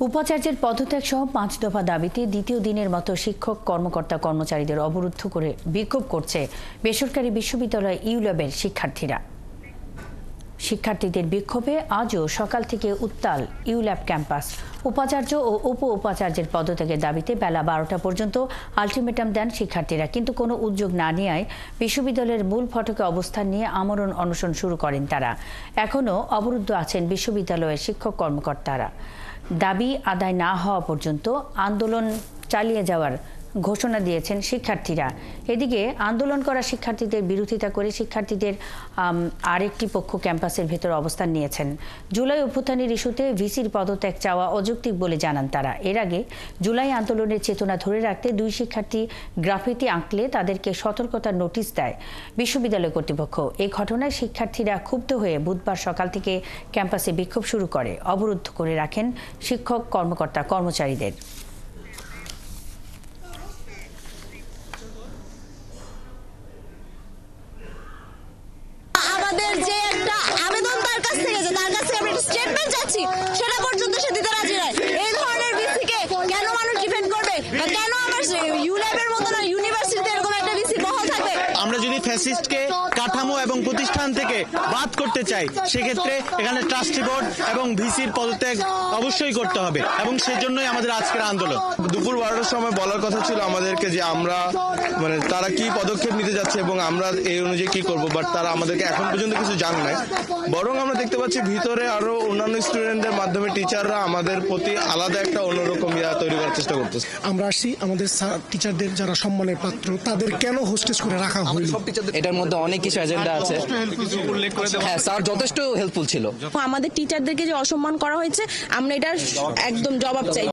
উপাচার্যের পদত্যাগ সহ ৫ দফা দাবিতে দ্বিতীয় দিনের মতো শিক্ষক কর্মকর্তা কর্মচারীদের অবরুদ্ধ করে বিক্ষোভ করছে বেসরকারি বিশ্ববিদ্যালয় ইউল্যাবের শিক্ষার্থীরা। শিক্ষার্থীদের বিক্ষোভে আজও সকাল থেকে উত্তাল ইউল্যাব ক্যাম্পাস। উপাচার্য ও উপ উপাচার্যের পদত্যাগের দাবিতে বেলা ১২টা পর্যন্ত আলটিমেটাম দেন শিক্ষার্থীরা, কিন্তু কোনো উদ্যোগ না নেওয়ায় বিশ্ববিদ্যালয়ের মূল ফটকে অবস্থান নিয়ে আমরণ অনশন শুরু করেন তারা। এখনও অবরুদ্ধ আছেন বিশ্ববিদ্যালয়ের শিক্ষক কর্মকর্তারা। দাবি আদায় না হওয়া পর্যন্ত আন্দোলন চালিয়ে যাওয়ার ঘোষণা দিয়েছেন শিক্ষার্থীরা। এদিকে আন্দোলন করা শিক্ষার্থীদের বিরোধিতা করে শিক্ষার্থীদের আরেকটি পক্ষ ক্যাম্পাসের ভেতর অবস্থান নিয়েছেন। জুলাই অভ্যুত্থানের ইস্যুতে ভিসির পদত্যাগ চাওয়া অযৌক্তিক বলে জানান তারা। এর আগে জুলাই আন্দোলনের চেতনা ধরে রাখতে 2 শিক্ষার্থী গ্রাফিতি আঁকলে তাদেরকে সতর্কতার নোটিশ দেয় বিশ্ববিদ্যালয় কর্তৃপক্ষ। এই ঘটনায় শিক্ষার্থীরা ক্ষুব্ধ হয়ে বুধবার সকাল থেকে ক্যাম্পাসে বিক্ষোভ শুরু করে অবরুদ্ধ করে রাখেন শিক্ষক কর্মকর্তা কর্মচারীদের। যে একটা আবেদন তার কাছ থেকে আমরা স্টেটমেন্ট চাচ্ছি, সেটা পর্যন্ত সে দিতে রাজি নয়। এই ধরনের ভিসিকে কেন মানুষ ডিফেন্ড করবে? কেন আমার ইউল্যাবের মতো না ইউনিভার্সিটিতে এরকম একটা ভিসি বহাল থাকবে? আমরা যদি ফ্যাসিস্টকে কাঠামো এবং প্রতিষ্ঠান থেকে বাদ করতে চাই, সেক্ষেত্রে এখানে ট্রাস্টি বোর্ড এবং ভিসির পদত্যাগ অবশ্যই করতে হবে, এবং সেজন্যই আমাদের আজকের আন্দোলন। দুপুর 12টার সময় বলার কথা ছিল আমাদেরকে যে আমরা তারা কি পদক্ষেপ নিতে যাচ্ছে এবং আমরা এই অনুযায়ী কি করব, বাট তারা আমাদেরকে এখন পর্যন্ত কিছু জানে নাই। বরং আমরা দেখতে পাচ্ছি ভিতরে আরো অন্যান্য স্টুডেন্টদের মাধ্যমে টিচাররা আমাদের প্রতি আলাদা একটা অন্যরকম তৈরি করার চেষ্টা করতেছে। আমরা আসছি আমাদের টিচারদের যারা সম্মানের পাত্র তাদের কেন হোস্টেজ করে রাখা হলো। এটার মধ্যে অনেক কিছু এজেন্ডা আছে। হ্যাঁ, স্যার যথেষ্ট হেল্পফুল ছিল। আমাদের টিচারদেরকে যে অসম্মান করা হয়েছে, আমরা এটার একদম জবাব চাই।